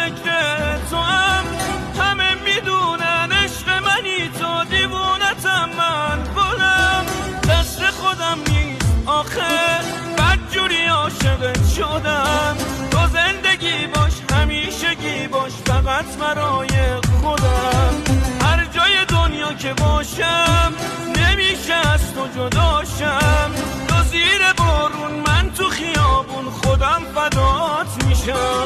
فکر تو هم، همه میدونن عشق منی تو، دیوونتم من گلم، دست خودم نیست آخه بدجوری عاشقت شدم. تو زندگی باش همیشگی باش فقط برای خودم، هر جای دنیا که باشم نمیشه از تو جداشم. تو زیر بارون من تو خیابون خودم فدات میشم.